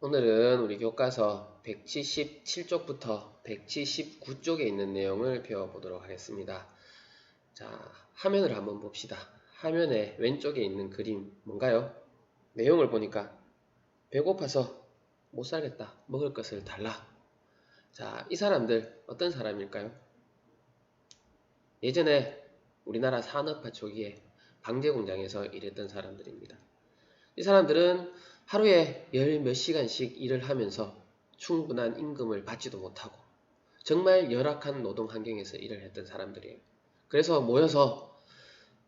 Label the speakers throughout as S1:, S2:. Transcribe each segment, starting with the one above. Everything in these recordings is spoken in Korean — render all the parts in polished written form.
S1: 오늘은 우리 교과서 177쪽부터 179쪽에 있는 내용을 배워보도록 하겠습니다. 자, 화면을 한번 봅시다. 화면에 왼쪽에 있는 그림 뭔가요? 내용을 보니까 배고파서 못 살겠다. 먹을 것을 달라. 자, 이 사람들 어떤 사람일까요? 예전에 우리나라 산업화 초기에 방제 공장에서 일했던 사람들입니다. 이 사람들은 하루에 열 몇 시간씩 일을 하면서 충분한 임금을 받지도 못하고 정말 열악한 노동 환경에서 일을 했던 사람들이에요. 그래서 모여서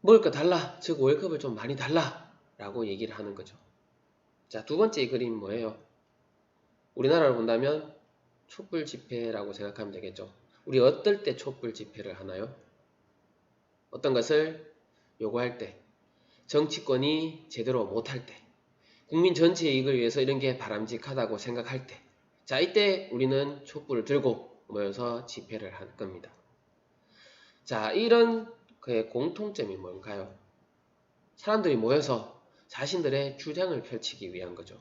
S1: 먹을 거 달라, 즉 월급을 좀 많이 달라 라고 얘기를 하는 거죠. 자, 두 번째 그림 뭐예요? 우리나라로 본다면 촛불 집회라고 생각하면 되겠죠. 우리 어떨 때 촛불 집회를 하나요? 어떤 것을 요구할 때, 정치권이 제대로 못할 때, 국민 전체의 이익을 위해서 이런 게 바람직하다고 생각할 때, 자, 이때 우리는 촛불을 들고 모여서 집회를 할 겁니다. 자, 이런 그의 공통점이 뭔가요? 사람들이 모여서 자신들의 주장을 펼치기 위한 거죠.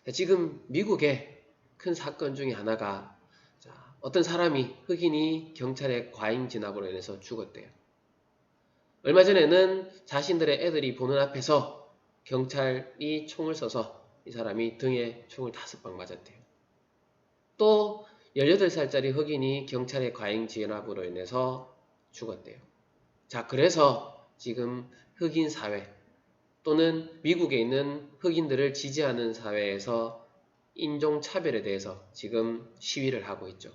S1: 자, 지금 미국의 큰 사건 중에 하나가 어떤 사람이 흑인이 경찰의 과잉 진압으로 인해서 죽었대요. 얼마 전에는 자신들의 애들이 보는 앞에서 경찰이 총을 쏴서 이 사람이 등에 총을 5방 맞았대요. 또 18살짜리 흑인이 경찰의 과잉 진압으로 인해서 죽었대요. 자, 그래서 지금 흑인 사회 또는 미국에 있는 흑인들을 지지하는 사회에서 인종차별에 대해서 지금 시위를 하고 있죠.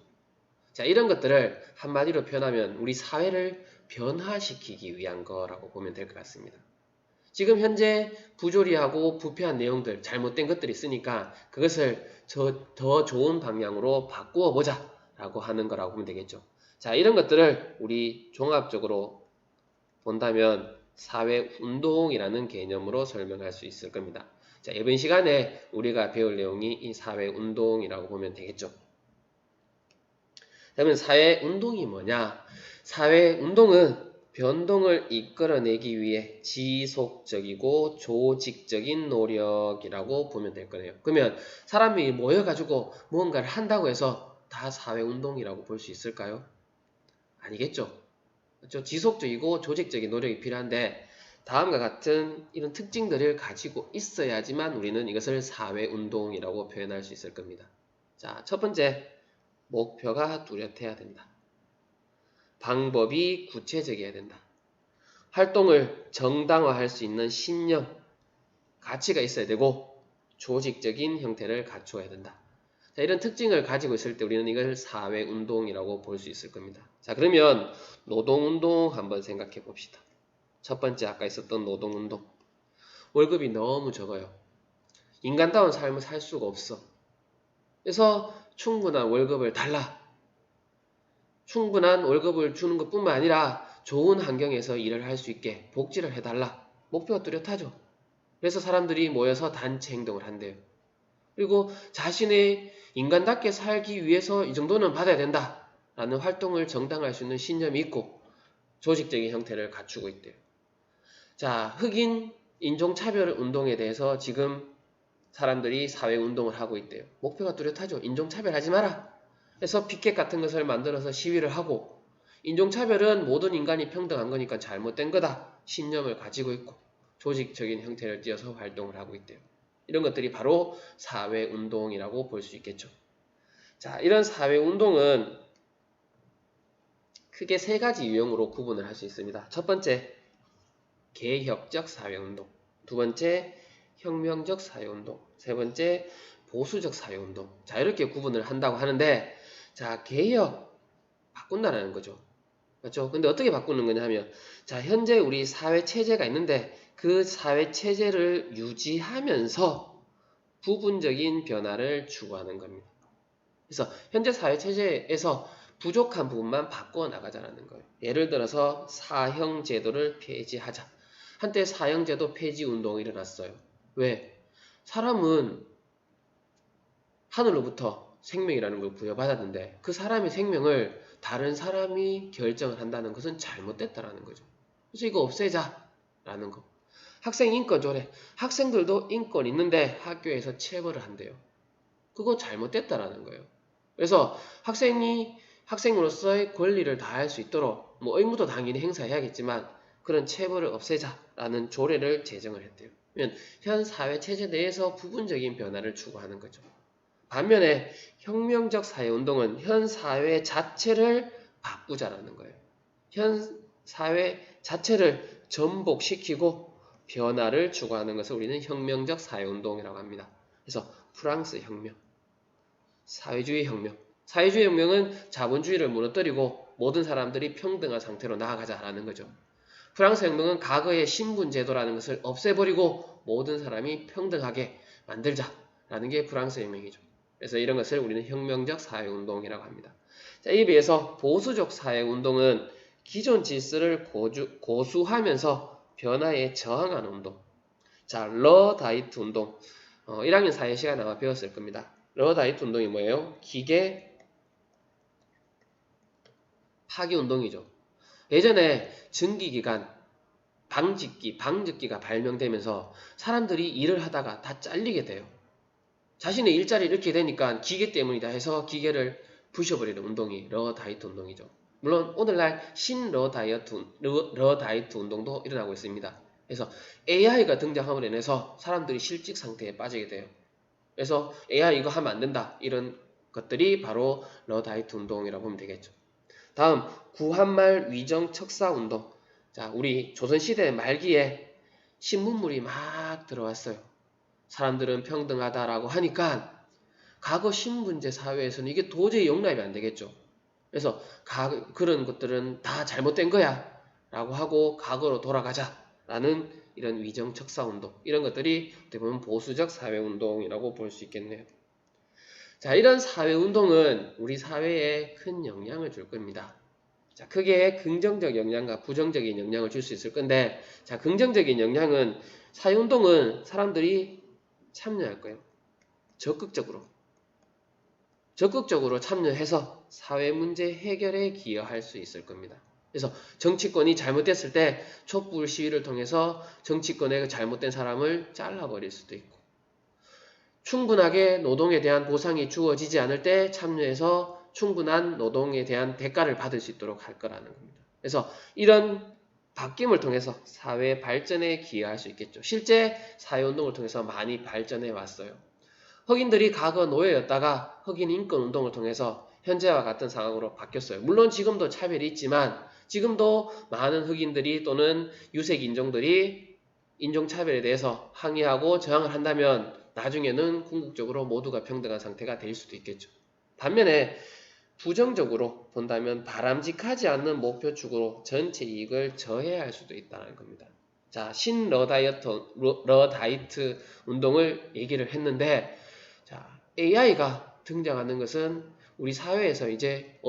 S1: 자, 이런 것들을 한마디로 표현하면 우리 사회를 변화시키기 위한 거라고 보면 될 것 같습니다. 지금 현재 부조리하고 부패한 내용들, 잘못된 것들이 있으니까 그것을 더 좋은 방향으로 바꾸어 보자 라고 하는 거라고 보면 되겠죠. 자, 이런 것들을 우리 종합적으로 본다면 사회운동이라는 개념으로 설명할 수 있을 겁니다. 자, 이번 시간에 우리가 배울 내용이 이 사회운동이라고 보면 되겠죠. 그러면 사회운동이 뭐냐? 사회운동은 변동을 이끌어내기 위해 지속적이고 조직적인 노력이라고 보면 될 거네요. 그러면 사람이 모여가지고 무언가를 한다고 해서 다 사회운동이라고 볼 수 있을까요? 아니겠죠. 그렇죠? 지속적이고 조직적인 노력이 필요한데 다음과 같은 이런 특징들을 가지고 있어야지만 우리는 이것을 사회운동이라고 표현할 수 있을 겁니다. 자, 첫 번째, 목표가 뚜렷해야 된다. 방법이 구체적이어야 된다. 활동을 정당화할 수 있는 신념, 가치가 있어야 되고 조직적인 형태를 갖추어야 된다. 자, 이런 특징을 가지고 있을 때 우리는 이걸 사회운동이라고 볼 수 있을 겁니다. 자, 그러면 노동운동 한번 생각해 봅시다. 첫 번째 아까 있었던 노동운동. 월급이 너무 적어요. 인간다운 삶을 살 수가 없어. 그래서 충분한 월급을 달라. 충분한 월급을 주는 것뿐만 아니라 좋은 환경에서 일을 할 수 있게 복지를 해달라. 목표가 뚜렷하죠. 그래서 사람들이 모여서 단체 행동을 한대요. 그리고 자신의 인간답게 살기 위해서 이 정도는 받아야 된다. 라는 활동을 정당화할 수 있는 신념이 있고 조직적인 형태를 갖추고 있대요. 자, 흑인 인종차별 운동에 대해서 지금 사람들이 사회운동을 하고 있대요. 목표가 뚜렷하죠. 인종차별하지 마라. 그래서 피켓 같은 것을 만들어서 시위를 하고 인종차별은 모든 인간이 평등한 거니까 잘못된 거다. 신념을 가지고 있고 조직적인 형태를 띄어서 활동을 하고 있대요. 이런 것들이 바로 사회운동이라고 볼 수 있겠죠. 자, 이런 사회운동은 크게 3가지 유형으로 구분을 할 수 있습니다. 첫 번째, 개혁적 사회운동. 두 번째, 혁명적 사회운동. 세 번째, 보수적 사회운동. 자, 이렇게 구분을 한다고 하는데, 자, 개혁, 바꾼다라는 거죠. 맞죠? 근데 어떻게 바꾸는 거냐 하면, 자, 현재 우리 사회 체제가 있는데, 그 사회 체제를 유지하면서 부분적인 변화를 추구하는 겁니다. 그래서 현재 사회 체제에서 부족한 부분만 바꿔 나가자는 거예요. 예를 들어서 사형제도를 폐지하자. 한때 사형제도 폐지 운동이 일어났어요. 왜? 사람은 하늘로부터 생명이라는 걸 부여받았는데 그 사람의 생명을 다른 사람이 결정을 한다는 것은 잘못됐다라는 거죠. 그래서 이거 없애자라는 거. 학생 인권 조례. 학생들도 인권 있는데 학교에서 체벌을 한대요. 그거 잘못됐다라는 거예요. 그래서 학생으로서의 권리를 다할 수 있도록 뭐 의무도 당연히 행사해야겠지만 그런 체벌을 없애자라는 조례를 제정을 했대요. 그러면 현 사회 체제 내에서 부분적인 변화를 추구하는 거죠. 반면에 혁명적 사회운동은 현 사회 자체를 바꾸자라는 거예요. 현 사회 자체를 전복시키고 변화를 추구하는 것을 우리는 혁명적 사회운동이라고 합니다. 그래서 프랑스 혁명, 사회주의 혁명. 사회주의 혁명은 자본주의를 무너뜨리고 모든 사람들이 평등한 상태로 나아가자라는 거죠. 프랑스 혁명은 과거의 신분제도라는 것을 없애버리고 모든 사람이 평등하게 만들자라는 게 프랑스 혁명이죠. 그래서 이런 것을 우리는 혁명적 사회운동이라고 합니다. 자, 이에 비해서 보수적 사회운동은 기존 질서를 고수하면서 변화에 저항하는 운동. 자, 러다이트 운동. 1학년 사회 시간에 아마 배웠을 겁니다. 러다이트 운동이 뭐예요? 기계 파기 운동이죠. 예전에 증기기관, 방직기가 발명되면서 사람들이 일을 하다가 다 잘리게 돼요. 자신의 일자리를 잃게 되니까 기계 때문이다 해서 기계를 부셔버리는 운동이 러다이트 운동이죠. 물론 오늘날 러다이트 운동도 일어나고 있습니다. 그래서 AI가 등장함으로 인해서 사람들이 실직 상태에 빠지게 돼요. 그래서 AI 이거 하면 안 된다. 이런 것들이 바로 러다이트 운동이라고 보면 되겠죠. 다음 구한말 위정 척사 운동. 자, 우리 조선시대 말기에 신문물이 막 들어왔어요. 사람들은 평등하다라고 하니까 과거 신분제 사회에서는 이게 도저히 용납이 안 되겠죠. 그래서 그런 것들은 다 잘못된 거야 라고 하고 과거로 돌아가자라는 이런 위정 척사 운동, 이런 것들이 어떻게 보면 보수적 사회운동이라고 볼 수 있겠네요. 자, 이런 사회운동은 우리 사회에 큰 영향을 줄 겁니다. 자, 크게 긍정적 영향과 부정적인 영향을 줄 수 있을 건데, 자, 긍정적인 영향은 사회운동은 사람들이 참여할 거예요. 적극적으로 참여해서 사회 문제 해결에 기여할 수 있을 겁니다. 그래서 정치권이 잘못됐을 때 촛불 시위를 통해서 정치권의 잘못된 사람을 잘라버릴 수도 있고, 충분하게 노동에 대한 보상이 주어지지 않을 때 참여해서 충분한 노동에 대한 대가를 받을 수 있도록 할 거라는 겁니다. 그래서 이런 바뀜을 통해서 사회 발전에 기여할 수 있겠죠. 실제 사회운동을 통해서 많이 발전해 왔어요. 흑인들이 과거 노예였다가 흑인 인권운동을 통해서 현재와 같은 상황으로 바뀌었어요. 물론 지금도 차별이 있지만 지금도 많은 흑인들이 또는 유색인종들이 인종차별에 대해서 항의하고 저항을 한다면 나중에는 궁극적으로 모두가 평등한 상태가 될 수도 있겠죠. 반면에 부정적으로 본다면 바람직하지 않는 목표축으로 전체 이익을 저해할 수도 있다는 겁니다. 자, 러다이트 운동을 얘기를 했는데, 자, AI가 등장하는 것은 우리 사회에서 이제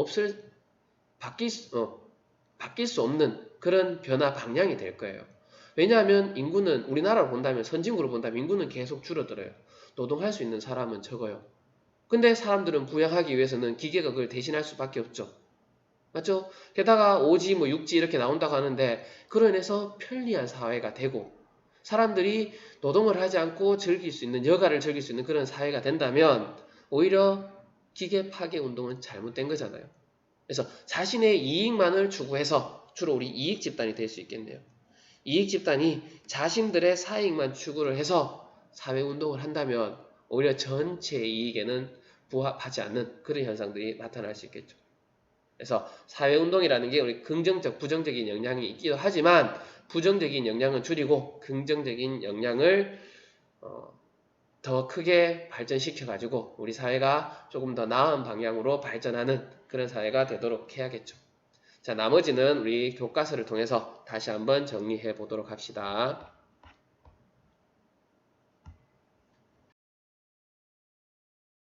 S1: 바뀔 수 없는 그런 변화 방향이 될 거예요. 왜냐하면 인구는 우리나라로 본다면, 선진국으로 본다면 인구는 계속 줄어들어요. 노동할 수 있는 사람은 적어요. 근데 사람들은 부양하기 위해서는 기계가 그걸 대신할 수밖에 없죠. 맞죠? 게다가 5G, 6G 이렇게 나온다고 하는데 그로 인해서 편리한 사회가 되고 사람들이 노동을 하지 않고 여가를 즐길 수 있는 그런 사회가 된다면 오히려 기계 파괴 운동은 잘못된 거잖아요. 그래서 자신의 이익만을 추구해서 주로 우리 이익 집단이 될 수 있겠네요. 이익 집단이 자신들의 사익만 추구를 해서 사회운동을 한다면 오히려 전체 이익에는 부합하지 않는 그런 현상들이 나타날 수 있겠죠. 그래서 사회운동이라는 게 우리 긍정적, 부정적인 영향이 있기도 하지만 부정적인 영향은 줄이고 긍정적인 영향을 더 크게 발전시켜가지고 우리 사회가 조금 더 나은 방향으로 발전하는 그런 사회가 되도록 해야겠죠. 자, 나머지는 우리 교과서를 통해서 다시 한번 정리해 보도록 합시다.